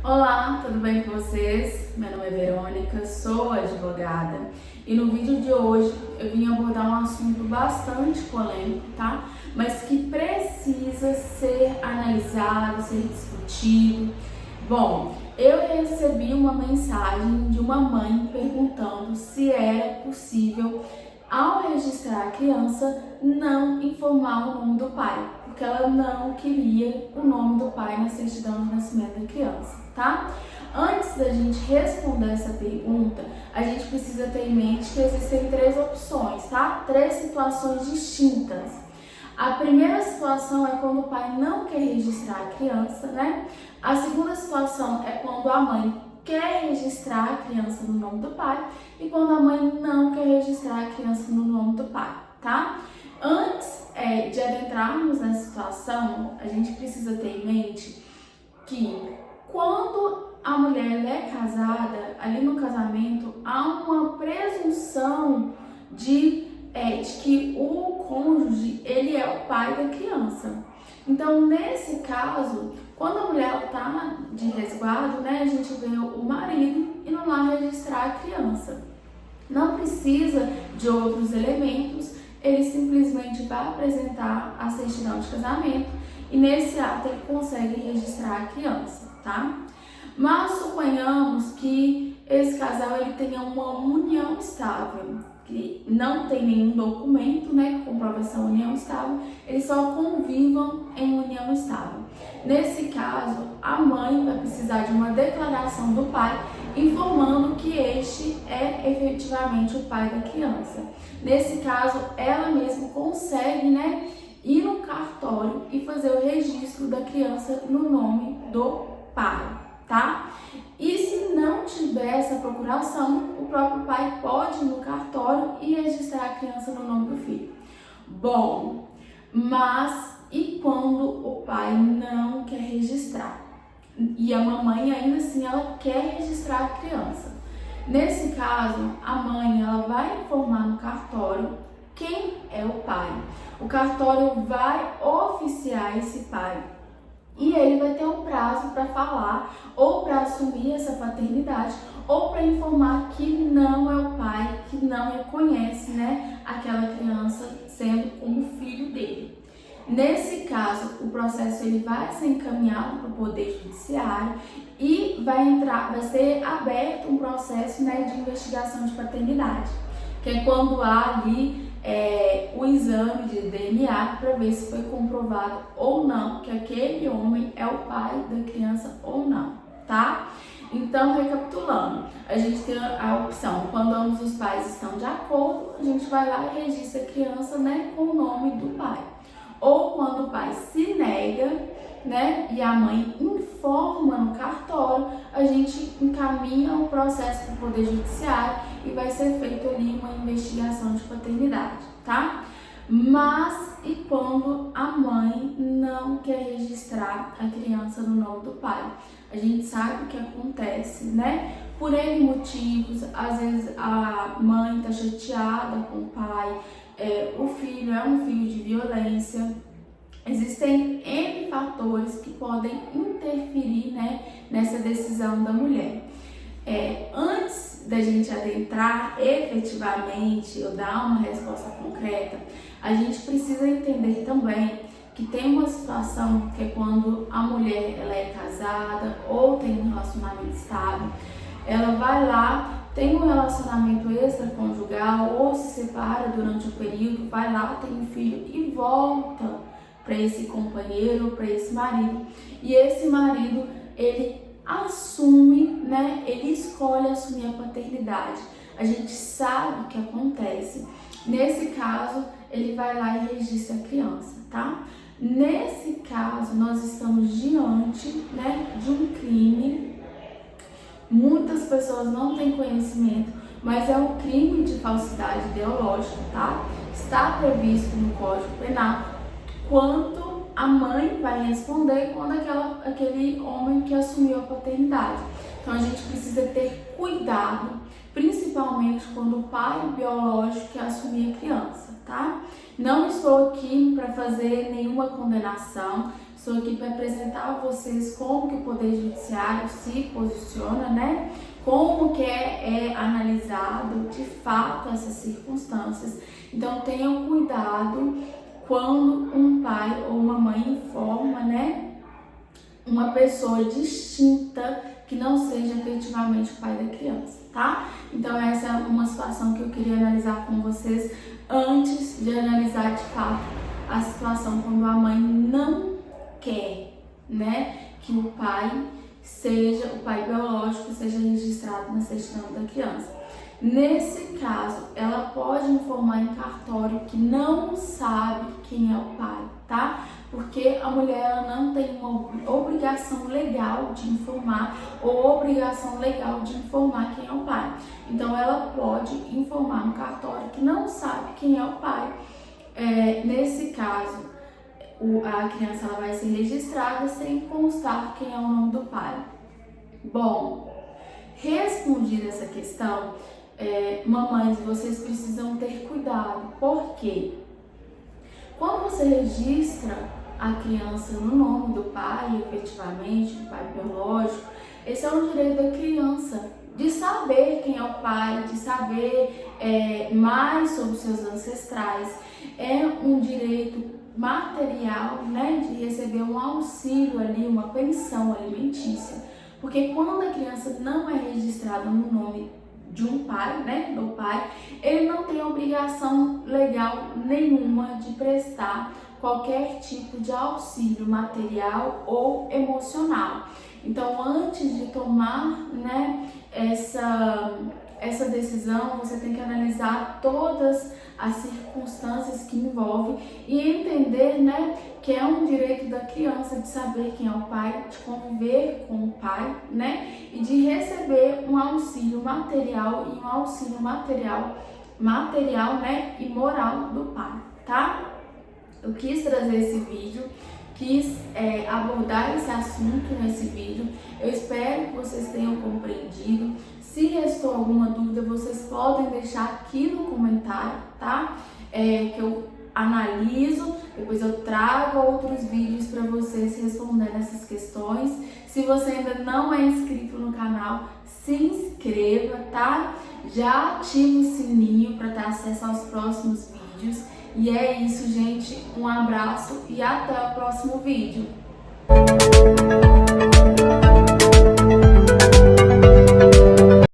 Olá, tudo bem com vocês? Meu nome é Verônica, sou advogada e no vídeo de hoje eu vim abordar um assunto bastante polêmico, tá? Mas que precisa ser analisado, ser discutido. Bom, eu recebi uma mensagem de uma mãe perguntando se era possível, ao registrar a criança, não informar o nome do pai, porque ela não queria o nome do pai na certidão de nascimento da criança, tá? Antes da gente responder essa pergunta, a gente precisa ter em mente que existem três opções, tá? Três situações distintas. A primeira situação é quando o pai não quer registrar a criança, né? A segunda situação é quando a mãe quer registrar a criança no nome do pai e quando a mãe não quer registrar a criança no nome do pai, tá? Antes de adentrarmos nessa situação, a gente precisa ter em mente que quando a mulher é casada, ali no casamento, há uma presunção de que o cônjuge, ele é o pai da criança. Então, nesse caso, quando a mulher está de resguardo, né, a gente vê o marido indo lá registrar a criança. Não precisa de outros elementos, ele simplesmente vai apresentar a certidão de casamento e nesse ato ele consegue registrar a criança, tá? Mas suponhamos que esse casal ele tenha uma união estável, que não tem nenhum documento, né, que comprova essa união estável, eles só convivam em união estável. Nesse caso, a mãe vai precisar de uma declaração do pai informando que este é efetivamente o pai da criança. Nesse caso, ela mesma consegue, né, ir no cartório e fazer o registro da criança no nome do pai, tá? E se não tiver essa procuração, o próprio pai pode ir no cartório e registrar a criança no nome do filho. Bom, mas e quando o pai não quer registrar? E a mamãe ainda assim ela quer registrar a criança. Nesse caso, a mãe ela vai informar no cartório quem é o pai. O cartório vai oficiar esse pai e ele vai ter um prazo para falar ou para assumir essa paternidade ou para informar que não é o pai, que não reconhece, né, aquela criança sendo como filho dele. Nesse caso, o processo ele vai ser encaminhado para o Poder Judiciário e vai ser aberto um processo, né, de investigação de paternidade, que é quando há ali o exame de DNA para ver se foi comprovado ou não que aquele homem é o pai da criança ou não, tá? Então, recapitulando, a gente tem a opção, quando ambos os pais estão de acordo, a gente vai lá e registra a criança, né, com o nome do pai. Ou quando o pai se nega, né, e a mãe informa no cartório, a gente encaminha o processo para o Poder Judiciário e vai ser feita ali uma investigação de paternidade, tá? Mas e quando a mãe não quer registrar a criança no nome do pai? A gente sabe o que acontece, né? Por N motivos, às vezes a mãe tá chateada com o pai, o filho é um filho de violência. Existem N fatores que podem interferir, né, nessa decisão da mulher. Antes da gente adentrar efetivamente ou dar uma resposta concreta, a gente precisa entender também que tem uma situação que é quando a mulher ela é casada ou tem um relacionamento estável, ela vai lá, tem um relacionamento extraconjugal ou se separa durante o período, vai lá, tem um filho e volta para esse companheiro, para esse marido. E esse marido, ele assume, né? Ele escolhe assumir a paternidade. A gente sabe o que acontece. Nesse caso, ele vai lá e registra a criança, tá? Nesse caso, nós estamos diante, né, de um crime. Muitas pessoas não têm conhecimento, mas é um crime de falsidade ideológica, tá? Está previsto no Código Penal quanto a mãe vai responder quando aquele homem que assumiu a paternidade. Então a gente precisa ter cuidado, principalmente quando o pai biológico quer assumir a criança, tá? Não estou aqui para fazer nenhuma condenação, Estou aqui para apresentar a vocês como que o Poder Judiciário se posiciona, né? Como que é analisado de fato essas circunstâncias. Então tenham cuidado quando um pai ou uma mãe informa, né, uma pessoa distinta que não seja efetivamente o pai da criança, tá? Então essa é uma situação que eu queria analisar com vocês antes de analisar de fato a situação quando a mãe não quer, né, que o pai biológico seja registrado na certidão da criança. Nesse caso, ela pode informar em cartório que não sabe quem é o pai, tá? Porque a mulher ela não tem uma obrigação legal de informar ou obrigação legal de informar quem é o pai. Então, ela pode informar no cartório que não sabe quem é o pai. Nesse caso, a criança ela vai ser registrada sem constar quem é o nome do pai. Bom, respondida essa questão, mamães, vocês precisam ter cuidado, porque quando você registra a criança no nome do pai, efetivamente, do pai biológico, esse é um direito da criança, de saber quem é o pai, de saber mais sobre seus ancestrais. É um direito material, né, de receber um auxílio ali, uma pensão alimentícia. Porque quando a criança não é registrada no nome de um pai, né, do pai, ele não tem obrigação legal nenhuma de prestar qualquer tipo de auxílio material ou emocional. Então, antes de tomar, né, essa decisão, você tem que analisar todas as circunstâncias que envolvem e entender, né, que é um direito da criança de saber quem é o pai, de conviver com o pai, né, e de receber um auxílio material e um auxílio material, né, e moral do pai, tá? Eu quis trazer esse vídeo, quis abordar esse assunto nesse vídeo. Eu espero que vocês tenham compreendido. Se restou alguma dúvida, vocês podem deixar aqui no comentário, tá? Que eu analiso, depois eu trago outros vídeos para vocês respondendo essas questões. Se você ainda não é inscrito no canal, se inscreva, tá? Já ative o sininho para ter acesso aos próximos vídeos. E é isso, gente. Um abraço e até o próximo vídeo.